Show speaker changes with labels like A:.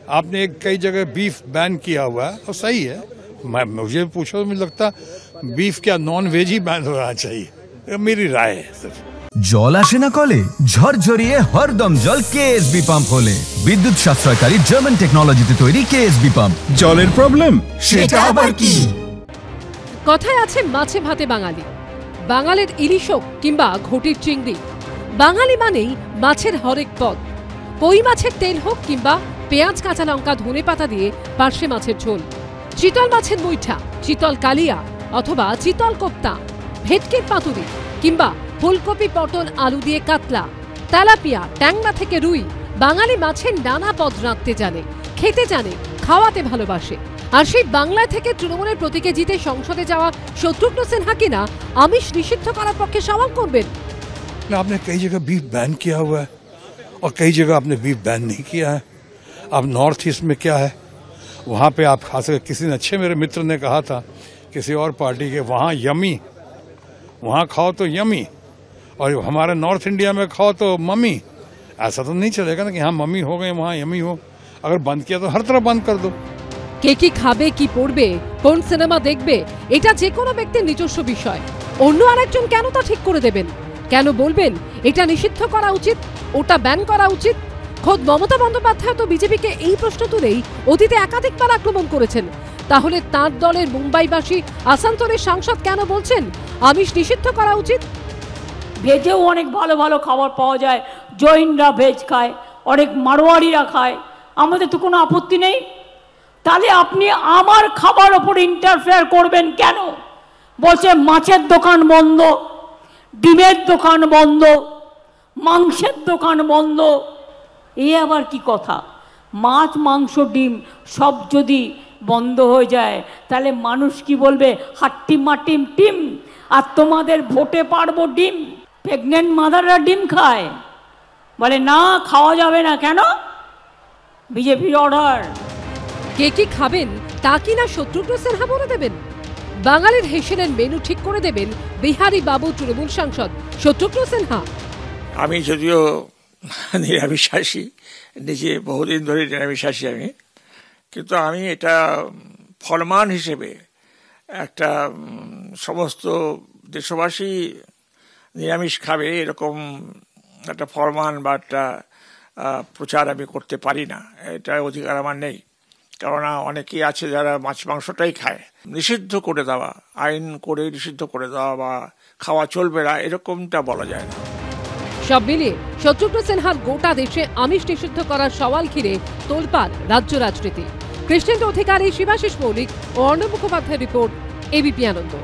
A: आपने कई जगह बीफ बैन किया हुआ है और सही है। मुझे पूछो तो मुझे लगता बीफ क्या नॉन वेज ही बैन होना चाहिए, मेरी राय है सिर्फ।
B: জল আসে না কলে, ঝরঝরিয়ে হরদম জল কেএসবি পাম্প হলে। বিদ্যুৎ সাশ্রয়কারী জার্মান টেকনোলজিতে তৈরি কেএসবি পাম্প। জলের প্রবলেম সেটা আবার কি?
C: কথায় আছে মাছে ভাতে বাঙালি। বাঙালির ইলিশ হোক কিংবা ঘটির চিংড়ি, বাঙালি মানেই মাছের হরেক পদ। কই মাছের তেল হোক কিংবা পেঁয়াজ কাঁচা লঙ্কা ধনে পাতা দিয়ে পার্শে মাছের ঝোল, চিতল মাছের মুইঠা, চিতল কালিয়া অথবা চিতল কোপ্তা, ভেটকির পাতুরি কিংবা ফুলকপি পটল আলু দিয়ে কাতলা, তেলাপিয়া, ট্যাংরা থেকে রুই, বাঙালি মাছের নানা পদ রাঁধতে জানে, খেতে জানে, খাওয়াতে ভালোবাসে। আর সেই বাংলা থেকে তৃণমূলের প্রতীকে জিতে সংসদে যাওয়া শত্রুঘ্ন সিনহা কিনা আমিষ নিষিদ্ধ করার পক্ষে সওয়াল করবেন।
A: आपने कई जगह बीफ बैन किया हुआ है और कई जगह आपने बीफ बैन नहीं किया है। अब नॉर्थ ईस्ट में क्या है, वहाँ पे आप खा सकते। किसी ने अच्छे मेरे मित्र ने कहा था किसी और पार्टी के, वहाँ यमी, वहाँ खाओ तो यमी और हमारे नॉर्थ इंडिया में खाओ तो मम्मी। ऐसा तो नहीं चलेगा ना कि हाँ मम्मी हो गए वहाँ यमी हो। अगर बंद किया तो हर तरफ बंद कर दो।
C: কে কি খাবে, কি পড়বে, কোন সিনেমা দেখবে, এটা যে কোনো ব্যক্তির নিজস্ব বিষয়। অন্য আরেকজন কেন তা ঠিক করে দেবেন? কেন বলবেন এটা নিষিদ্ধ করা উচিত, ওটা ব্যান করা উচিত? খোদ মমতা বন্দ্যোপাধ্যায় তো বিজেপিকে এই প্রশ্ন তুলেই অতীতে একাধিকবার আক্রমণ করেছেন। তাহলে তাঁর দলের মুম্বাইবাসী আসানসোলের সাংসদ কেন বলছেন আমিষ নিষিদ্ধ করা উচিত?
D: ভেজেও অনেক ভালো ভালো খাবার পাওয়া যায়, জৈনরা ভেজ খায়, অনেক মারোয়াড়িরা খায়, আমাদের তো কোনো আপত্তি নেই। তাহলে আপনি আমার খাবার ওপরে ইন্টারফেয়ার করবেন কেন? বলছে মাছের দোকান বন্ধ, ডিমের দোকান বন্ধ, মাংসের দোকান বন্ধ। এ আবার কি কথা? মাছ মাংস ডিম সব যদি বন্ধ হয়ে যায় তাহলে মানুষ কি বলবে? হাট্টি মাটিম টিম। আর তোমাদের ভোটে পারবো ডিম। প্রেগনেন্ট মাদাররা ডিম খায়, বলে না খাওয়া যাবে না। কেন? বিজেপির অর্ডার।
C: কে কি খাবেন তা কি না শত্রুঘ্ন সিনহা বলে দেবেন? বাঙালির হেসেলের মেনু ঠিক করে দেবেন বিহারী বাবু তৃণমূল সাংসদ শত্রুঘ্ন সিনহা।
E: আমি যদিও নিরামিষাশী, নিজে বহুদিন ধরে নিরামিষাশী আমি, কিন্তু আমি এটা ফরমান হিসেবে একটা সমস্ত দেশবাসী নিরামিষ খাবে এরকম একটা ফরমান বা একটা প্রচার আমি করতে পারি না। এটা অধিকার আমার নেই। কেননা অনেকেই আছে যারা মাছ মাংসটাই খায়। নিষিদ্ধ করে দেওয়া, আইন করে নিষিদ্ধ করে দেওয়া বা খাওয়া চলবে না এরকমটা বলা যায় না।
C: সব মিলিয়ে শত্রুঘ্ন সিনহার গোটা দেশে আমিষ নিষিদ্ধ করার সওয়াল ঘিরে তোলপাড় রাজ্য রাজনীতি। কৃষ্ণেন্দ্র অধিকারী, শিবাশিস মৌলিক ও অর্ণব মুখোপাধ্যায়ের রিপোর্ট, এবিপি আনন্দ।